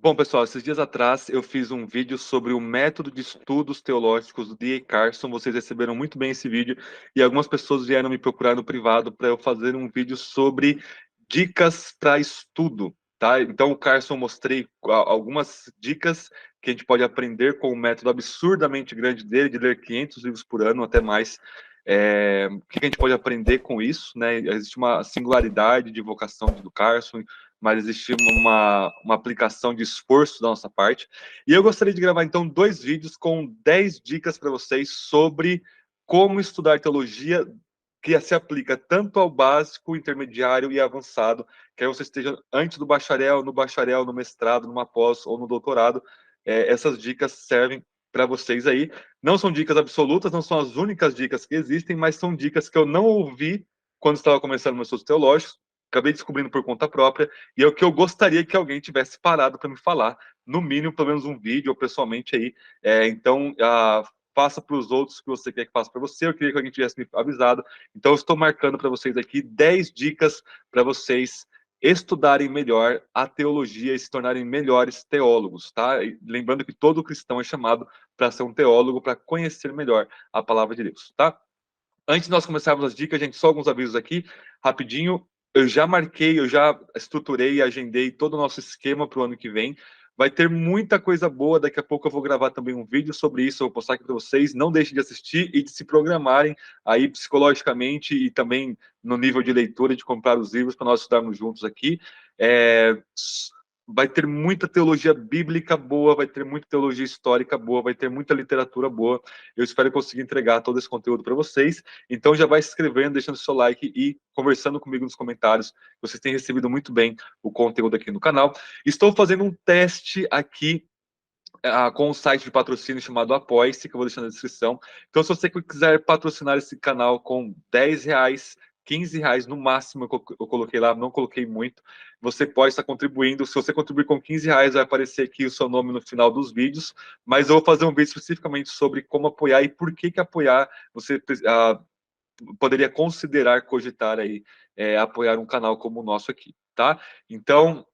Bom, pessoal, esses dias atrás eu fiz um vídeo sobre o método de estudos teológicos do D.A. Carson. Vocês receberam muito bem esse vídeo e algumas pessoas vieram me procurar no privado para eu fazer um vídeo sobre dicas para estudo, tá? Então, o Carson mostrei algumas dicas que a gente pode aprender com o método absurdamente grande dele, de ler 500 livros por ano, até mais. O que a gente pode aprender com isso, né? Existe uma singularidade de vocação do Carson, mas existe uma aplicação de esforço da nossa parte. E eu gostaria de gravar, então, 2 vídeos com 10 dicas para vocês sobre como estudar teologia que se aplica tanto ao básico, intermediário e avançado, quer você esteja antes do bacharel, no mestrado, numa pós ou no doutorado. Essas dicas servem para vocês aí. Não são dicas absolutas, não são as únicas dicas que existem, mas são dicas que eu não ouvi quando estava começando meus estudos teológicos, acabei descobrindo por conta própria, e é o que eu gostaria que alguém tivesse parado para me falar, no mínimo, pelo menos um vídeo, ou pessoalmente aí. Então, faça para os outros o que você quer que faça para você. Eu queria que alguém tivesse me avisado. Então, eu estou marcando para vocês aqui 10 dicas para vocês estudarem melhor a teologia e se tornarem melhores teólogos, tá? E lembrando que todo cristão é chamado para ser um teólogo, para conhecer melhor a palavra de Deus, tá? Antes de nós começarmos as dicas, gente, só alguns avisos aqui, rapidinho. Eu já marquei, eu já estruturei e agendei todo o nosso esquema para o ano que vem. Vai ter muita coisa boa. Daqui a pouco eu vou gravar também um vídeo sobre isso. Eu vou postar aqui para vocês. Não deixem de assistir e de se programarem aí psicologicamente e também no nível de leitura, de comprar os livros para nós estudarmos juntos aqui. É, vai ter muita teologia bíblica boa, vai ter muita teologia histórica boa, vai ter muita literatura boa. Eu espero conseguir entregar todo esse conteúdo para vocês. Então já vai se inscrevendo, deixando seu like e conversando comigo nos comentários. Vocês têm recebido muito bem o conteúdo aqui no canal. Estou fazendo um teste aqui com um site de patrocínio chamado Apoie-se, que eu vou deixar na descrição. Então, se você quiser patrocinar esse canal com R$ 10, R$ 15 no máximo, eu coloquei lá, não coloquei muito, você pode estar contribuindo. Se você contribuir com R$ 15, vai aparecer aqui o seu nome no final dos vídeos, mas eu vou fazer um vídeo especificamente sobre como apoiar e por que apoiar. Você poderia considerar, cogitar aí, apoiar um canal como o nosso aqui, tá? Então,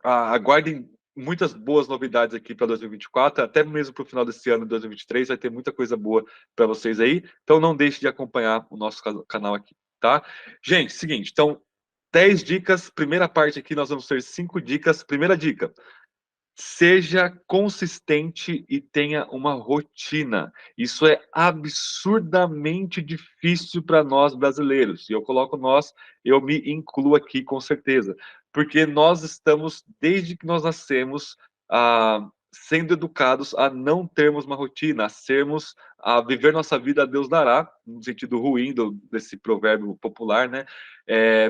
aguardem muitas boas novidades aqui para 2024, até mesmo para o final desse ano, 2023, vai ter muita coisa boa para vocês aí. Então não deixe de acompanhar o nosso canal aqui, tá? Gente, seguinte, então 10 dicas, primeira parte aqui nós vamos ter 5 dicas. Primeira dica: seja consistente e tenha uma rotina. Isso é absurdamente difícil para nós brasileiros. E eu coloco nós, eu me incluo aqui com certeza. Porque nós estamos, desde que nós nascemos, sendo educados a não termos uma rotina, a viver nossa vida a Deus dará, no sentido ruim desse provérbio popular, né?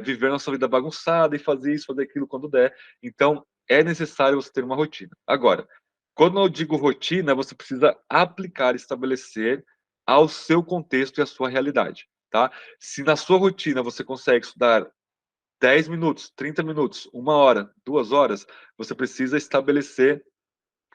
Viver nossa vida bagunçada e fazer isso, fazer aquilo quando der. Então, é necessário você ter uma rotina. Agora, quando eu digo rotina, você precisa aplicar, estabelecer ao seu contexto e à sua realidade, tá? Se na sua rotina você consegue estudar 10 minutos, 30 minutos, 1 hora, 2 horas, você precisa estabelecer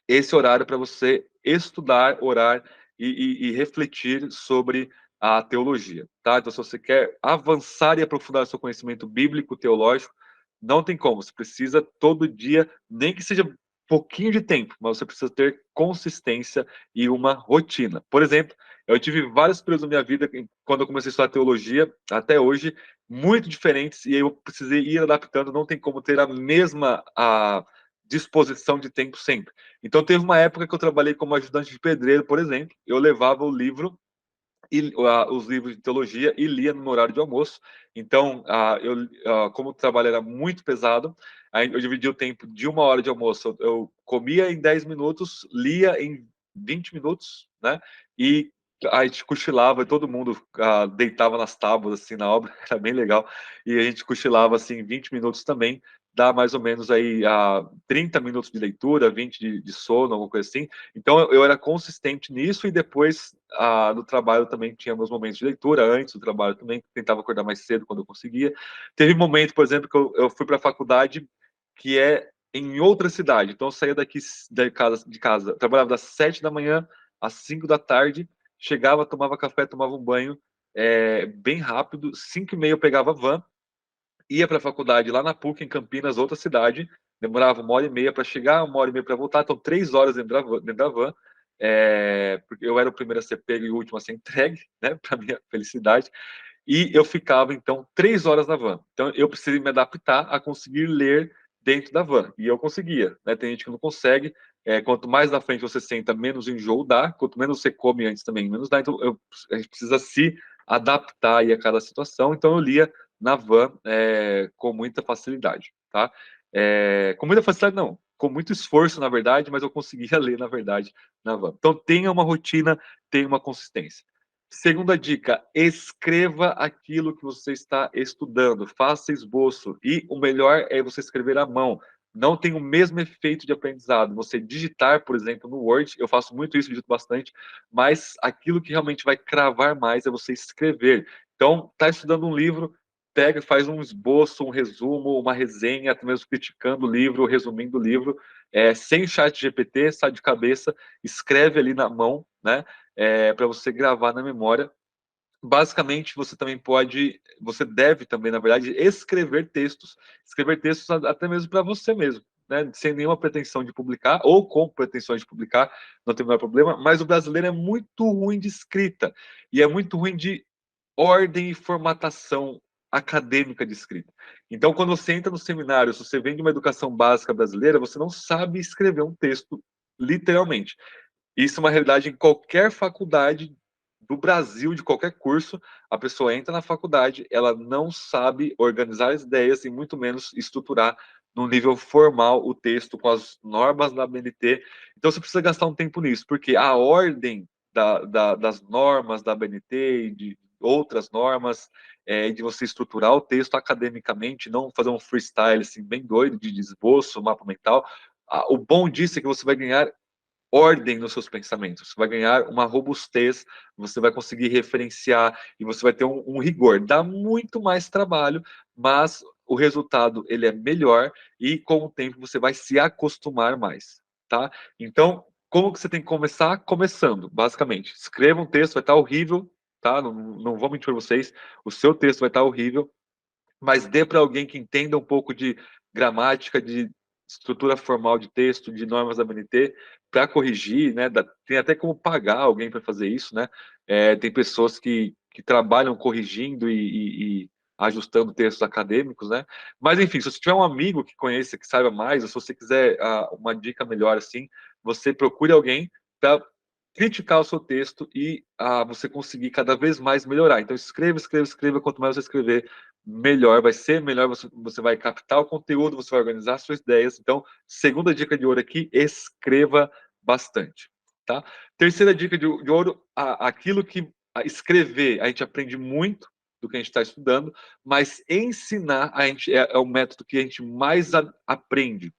esse horário para você estudar, orar e refletir sobre a teologia, tá? Então, se você quer avançar e aprofundar seu conhecimento bíblico, teológico, não tem como. Você precisa todo dia, nem que seja pouquinho de tempo, mas você precisa ter consistência e uma rotina. Por exemplo, eu tive vários períodos da minha vida, quando eu comecei a estudar teologia, até hoje, muito diferentes, e eu precisei ir adaptando. Não tem como ter a mesma disposição de tempo sempre. Então, teve uma época que eu trabalhei como ajudante de pedreiro, por exemplo. Eu levava o livro, os livros de teologia, e lia no meu horário de almoço. Então, como o trabalho era muito pesado, aí eu dividia o tempo de 1 hora de almoço. Eu comia em 10 minutos, lia em 20 minutos, né? E a gente cochilava, todo mundo deitava nas tábuas, assim, na obra, era bem legal. E a gente cochilava, assim, 20 minutos também. Dá mais ou menos aí 30 minutos de leitura, 20 de sono, alguma coisa assim. Então, eu era consistente nisso, e depois, no trabalho, também tinha meus momentos de leitura. Antes do trabalho também tentava acordar mais cedo quando eu conseguia. Teve um momento, por exemplo, que eu fui para a faculdade, que é em outra cidade. Então, eu saía daqui de casa, trabalhava das 7 da manhã às 5 da tarde, chegava, tomava café, tomava um banho, bem rápido. 5h30 eu pegava a van, ia para a faculdade lá na PUC, em Campinas, outra cidade, demorava 1h30 para chegar, 1h30 para voltar, então 3 horas dentro da van, porque eu era o primeiro a ser pego e o último a ser entregue, né, para minha felicidade, e eu ficava, então, 3 horas na van. Então, eu precisei me adaptar a conseguir ler dentro da van, e eu conseguia, né? Tem gente que não consegue, quanto mais na frente você senta, menos enjoo dá, quanto menos você come antes também, menos dá, então a gente precisa se adaptar aí a cada situação, então eu lia na van com muita facilidade, tá? Com muita facilidade não, com muito esforço, na verdade, mas eu conseguia ler, na verdade, na van. Então tenha uma rotina, tenha uma consistência. Segunda dica, escreva aquilo que você está estudando, faça esboço. E o melhor é você escrever à mão. Não tem o mesmo efeito de aprendizado. Você digitar, por exemplo, no Word, eu faço muito isso, digito bastante, mas aquilo que realmente vai cravar mais é você escrever. Então, está estudando um livro, pega, faz um esboço, um resumo, uma resenha, até mesmo criticando o livro, resumindo o livro, sem chat GPT, sai de cabeça, escreve ali na mão, né? Para você gravar na memória. Basicamente, você deve também, na verdade, escrever textos. Escrever textos até mesmo para você mesmo, né? Sem nenhuma pretensão de publicar, ou com pretensões de publicar, não tem o menor problema, mas o brasileiro é muito ruim de escrita, e é muito ruim de ordem e formatação acadêmica de escrita. Então, quando você entra no seminário, se você vem de uma educação básica brasileira, você não sabe escrever um texto literalmente. Isso é uma realidade em qualquer faculdade do Brasil, de qualquer curso. A pessoa entra na faculdade, ela não sabe organizar as ideias e muito menos estruturar no nível formal o texto com as normas da ABNT. Então você precisa gastar um tempo nisso, porque a ordem das normas da ABNT e de outras normas, de você estruturar o texto academicamente, não fazer um freestyle assim, bem doido de esboço, mapa mental. O bom disso é que você vai ganhar ordem nos seus pensamentos, você vai ganhar uma robustez, você vai conseguir referenciar e você vai ter um rigor. Dá muito mais trabalho, mas o resultado ele é melhor e com o tempo você vai se acostumar mais, tá? Então, como que você tem que começar? Começando, basicamente. Escreva um texto, vai estar horrível, tá? Não vou mentir para vocês, o seu texto vai estar horrível, mas dê para alguém que entenda um pouco de gramática, de estrutura formal de texto, de normas da BNT, para corrigir, né? Tem até como pagar alguém para fazer isso, né? Tem pessoas que trabalham corrigindo e ajustando textos acadêmicos, né? Mas enfim, se você tiver um amigo que conheça, que saiba mais, ou se você quiser uma dica melhor assim, você procure alguém para criticar o seu texto e você conseguir cada vez mais melhorar. Então escreva, escreva, escreva. Quanto mais você escrever, melhor vai ser, melhor você vai captar o conteúdo, você vai organizar suas ideias. Então, segunda dica de ouro aqui, escreva bastante, tá? Terceira dica de ouro, aquilo que escrever, a gente aprende muito do que a gente está estudando, mas ensinar a gente é o método que a gente mais aprende,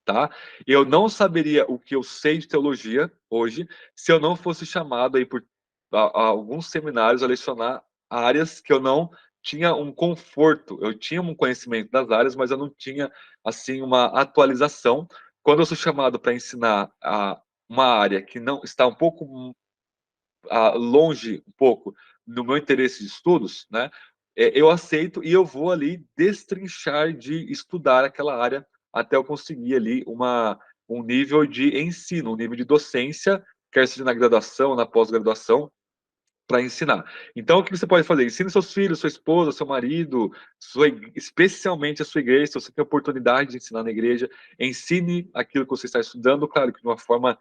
tá? Eu não saberia o que eu sei de teologia hoje se eu não fosse chamado aí por alguns seminários a lecionar áreas que eu não tinha um conforto. Eu tinha um conhecimento das áreas, mas eu não tinha assim uma atualização. Quando eu sou chamado para ensinar uma área que não está um pouco longe, um pouco no meu interesse de estudos, né? Eu aceito e eu vou ali destrinchar de estudar aquela área até eu conseguir ali um nível de ensino, um nível de docência, quer seja na graduação, na pós-graduação, para ensinar. Então, o que você pode fazer? Ensine seus filhos, sua esposa, seu marido, especialmente a sua igreja, se você tem a oportunidade de ensinar na igreja, ensine aquilo que você está estudando, claro que de uma forma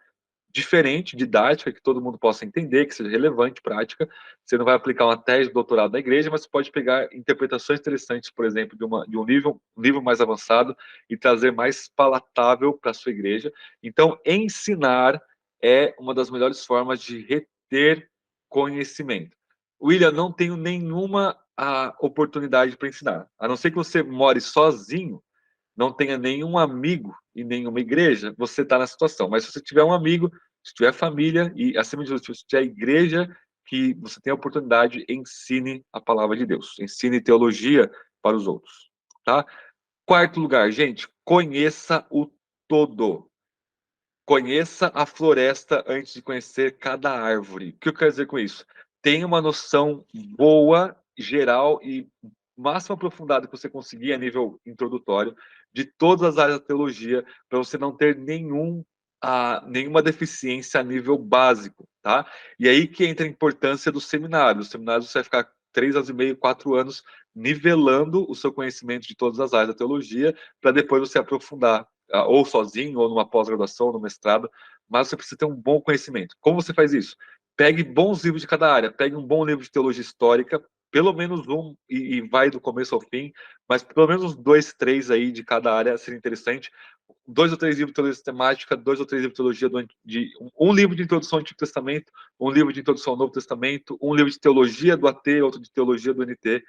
diferente, didática, que todo mundo possa entender, que seja relevante, prática. Você não vai aplicar uma tese de doutorado na igreja, mas você pode pegar interpretações interessantes, por exemplo, de um nível mais avançado e trazer mais palatável para a sua igreja. Então, ensinar é uma das melhores formas de reter conhecimento. William, não tenho nenhuma oportunidade para ensinar. A não ser que você more sozinho, não tenha nenhum amigo em nenhuma igreja, você está na situação. Mas se você tiver um amigo, se tiver família e, acima de tudo, se tiver igreja, que você tem a oportunidade, ensine a palavra de Deus. Ensine teologia para os outros. Tá? Quarto lugar, gente, conheça o todo. Conheça a floresta antes de conhecer cada árvore. O que eu quero dizer com isso? Tenha uma noção boa, geral e máximo aprofundado que você conseguir a nível introdutório de todas as áreas da teologia, para você não ter nenhuma deficiência a nível básico, tá? E aí que entra a importância do seminário. Os seminários você vai ficar 3 anos e meio, 4 anos, nivelando o seu conhecimento de todas as áreas da teologia, para depois você aprofundar, ou sozinho, ou numa pós-graduação, ou no mestrado, mas você precisa ter um bom conhecimento. Como você faz isso? Pegue bons livros de cada área, pegue um bom livro de teologia histórica, pelo menos um, e vai do começo ao fim, mas pelo menos uns 2, 3 aí de cada área seria interessante. 2 ou 3 livros de teologia sistemática, 2 ou 3 livros de teologia um livro de introdução ao Antigo Testamento, um livro de introdução ao Novo Testamento, um livro de teologia do AT, outro de teologia do NT.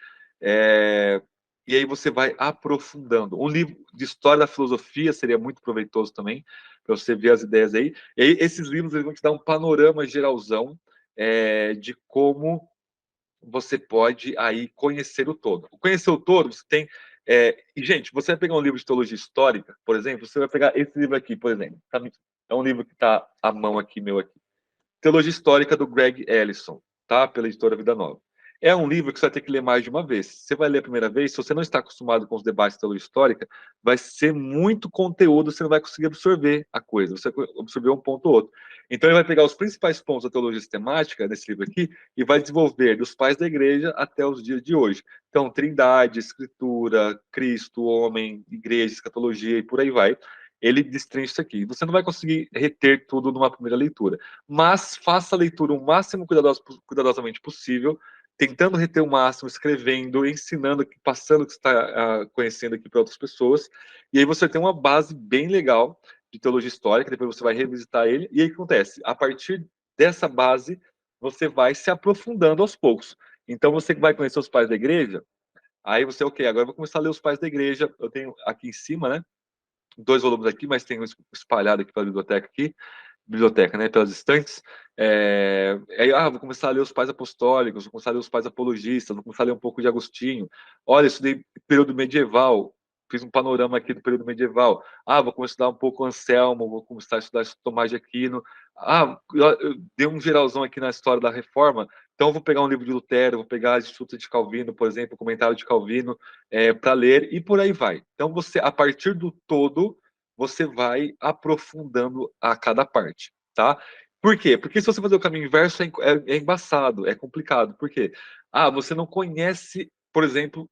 E aí você vai aprofundando. Um livro de história da filosofia seria muito proveitoso também, para você ver as ideias aí. E aí esses livros eles vão te dar um panorama geralzão de como você pode aí conhecer o todo. Conhecer o todo, você tem. E, gente, você vai pegar um livro de teologia histórica, por exemplo, você vai pegar esse livro aqui, por exemplo. Tá? É um livro que está à mão aqui, meu aqui. Teologia Histórica do Greg Ellison, tá? Pela editora Vida Nova. É um livro que você vai ter que ler mais de uma vez. Você vai ler a primeira vez, se você não está acostumado com os debates de teologia histórica, vai ser muito conteúdo, você não vai conseguir absorver a coisa, você vai absorver um ponto ou outro. Então ele vai pegar os principais pontos da teologia sistemática, nesse livro aqui, e vai desenvolver dos pais da igreja até os dias de hoje. Então, Trindade, Escritura, Cristo, Homem, Igreja, Escatologia e por aí vai. Ele destrincha isso aqui. Você não vai conseguir reter tudo numa primeira leitura, mas faça a leitura o máximo cuidadosamente possível, tentando reter o máximo, escrevendo, ensinando, passando o que você está conhecendo aqui para outras pessoas, e aí você tem uma base bem legal de teologia histórica, depois você vai revisitar ele, e aí o que acontece? A partir dessa base, você vai se aprofundando aos poucos. Então, você que vai conhecer os pais da igreja, aí você, ok, agora eu vou começar a ler os pais da igreja, eu tenho aqui em cima, né, 2 volumes aqui, mas tem um espalhado aqui pela biblioteca, né, pelas estantes. Vou começar a ler os pais apostólicos, vou começar a ler os pais apologistas, vou começar a ler um pouco de Agostinho. Olha, estudei período medieval, fiz um panorama aqui do período medieval. Vou começar a estudar um pouco Anselmo, vou começar a estudar Tomás de Aquino. Eu dei um geralzão aqui na história da Reforma, então vou pegar um livro de Lutero, vou pegar a Instituto de Calvino, por exemplo, o comentário de Calvino, para ler, e por aí vai. Então, você, a partir do todo, você vai aprofundando a cada parte, tá? Por quê? Porque se você fazer o caminho inverso, é embaçado, é complicado. Por quê? Você não conhece, por exemplo,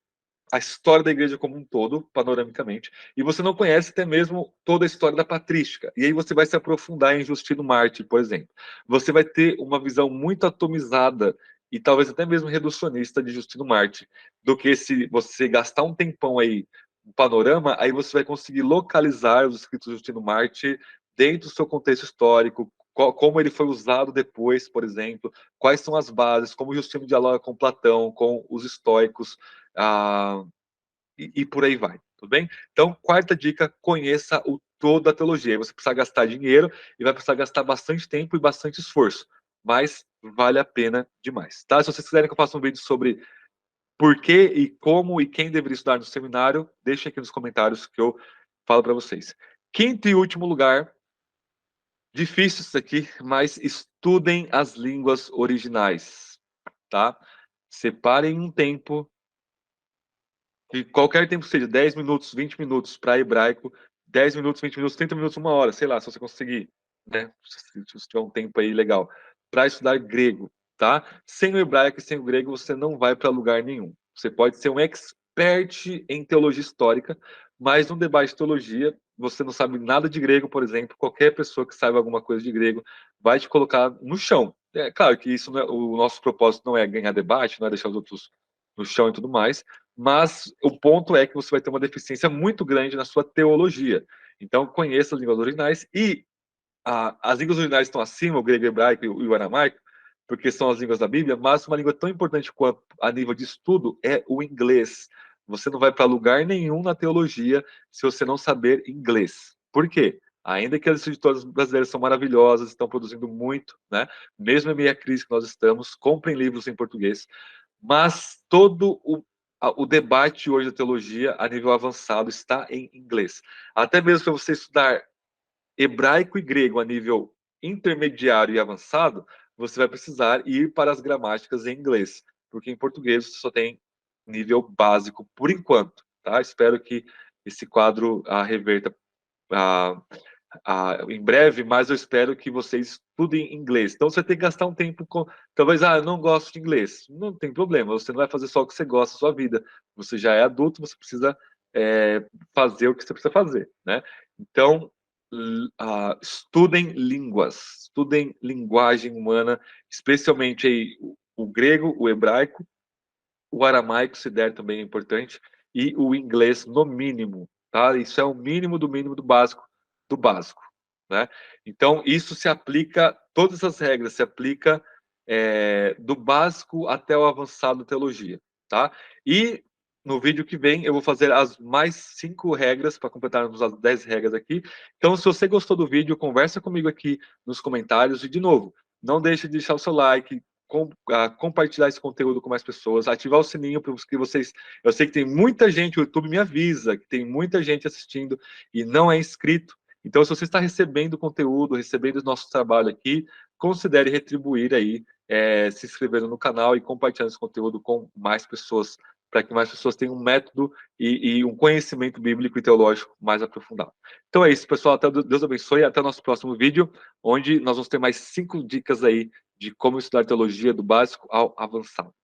a história da igreja como um todo, panoramicamente, e você não conhece até mesmo toda a história da patrística. E aí você vai se aprofundar em Justino Mártir, por exemplo. Você vai ter uma visão muito atomizada e talvez até mesmo reducionista de Justino Mártir, do que se você gastar um tempão aí no panorama, aí você vai conseguir localizar os escritos de Justino Mártir dentro do seu contexto histórico, como ele foi usado depois, por exemplo, quais são as bases, como Justino dialoga com Platão, com os estoicos, ah, e por aí vai, tudo bem? Então, quarta dica, conheça o todo da teologia. Você precisa gastar dinheiro e vai precisar gastar bastante tempo e bastante esforço, mas vale a pena demais, tá? Se vocês quiserem que eu faça um vídeo sobre por que e como e quem deveria estudar no seminário, deixem aqui nos comentários que eu falo para vocês. Quinto e último lugar, difícil isso aqui, mas estudem as línguas originais, tá? Separem um tempo, que qualquer tempo seja 10 minutos, 20 minutos para hebraico, 10 minutos, 20 minutos, 30 minutos, 1 hora, sei lá, se você conseguir, né? Se você tiver um tempo aí legal, para estudar grego, tá? Sem o hebraico e sem o grego, você não vai para lugar nenhum. Você pode ser um expert em teologia histórica, mas no debate de teologia, você não sabe nada de grego, por exemplo, qualquer pessoa que saiba alguma coisa de grego vai te colocar no chão. É claro que isso não é, o nosso propósito não é ganhar debate, não é deixar os outros no chão e tudo mais, mas o ponto é que você vai ter uma deficiência muito grande na sua teologia. Então, conheça as línguas originais e as línguas originais estão acima, o grego, o hebraico e o aramaico, porque são as línguas da Bíblia, mas uma língua tão importante quanto a nível de estudo é o inglês. Você não vai para lugar nenhum na teologia se você não saber inglês. Por quê? Ainda que as editoras brasileiras são maravilhosas, estão produzindo muito, né? Mesmo em meio à crise que nós estamos, comprem livros em português, mas todo o debate hoje da teologia a nível avançado está em inglês. Até mesmo para você estudar hebraico e grego a nível intermediário e avançado, você vai precisar ir para as gramáticas em inglês, porque em português você só tem nível básico por enquanto, tá? Espero que esse quadro reverta em breve, mas eu espero que vocês estudem inglês. Então você tem que gastar um tempo com. Talvez, eu não gosto de inglês. Não tem problema, você não vai fazer só o que você gosta da sua vida. Você já é adulto, você precisa fazer o que você precisa fazer, né? Então, estudem línguas, estudem linguagem humana, especialmente aí, o grego, o hebraico, o aramaico, se der, também é importante, e o inglês no mínimo, tá? Isso é o mínimo do básico, né? Então, isso se aplica, todas as regras se aplica do básico até o avançado da teologia, tá? E no vídeo que vem eu vou fazer as mais 5 regras para completarmos as 10 regras aqui. Então, se você gostou do vídeo, conversa comigo aqui nos comentários e, de novo, não deixe de deixar o seu like, compartilhar esse conteúdo com mais pessoas, ativar o sininho para que vocês. Eu sei que tem muita gente, o YouTube me avisa que tem muita gente assistindo e não é inscrito. Então, se você está recebendo conteúdo, recebendo o nosso trabalho aqui, considere retribuir aí, se inscrevendo no canal e compartilhando esse conteúdo com mais pessoas, para que mais pessoas tenham um método e um conhecimento bíblico e teológico mais aprofundado. Então é isso, pessoal. Até Deus abençoe. Até o nosso próximo vídeo, onde nós vamos ter mais 5 dicas aí de como estudar teologia do básico ao avançado.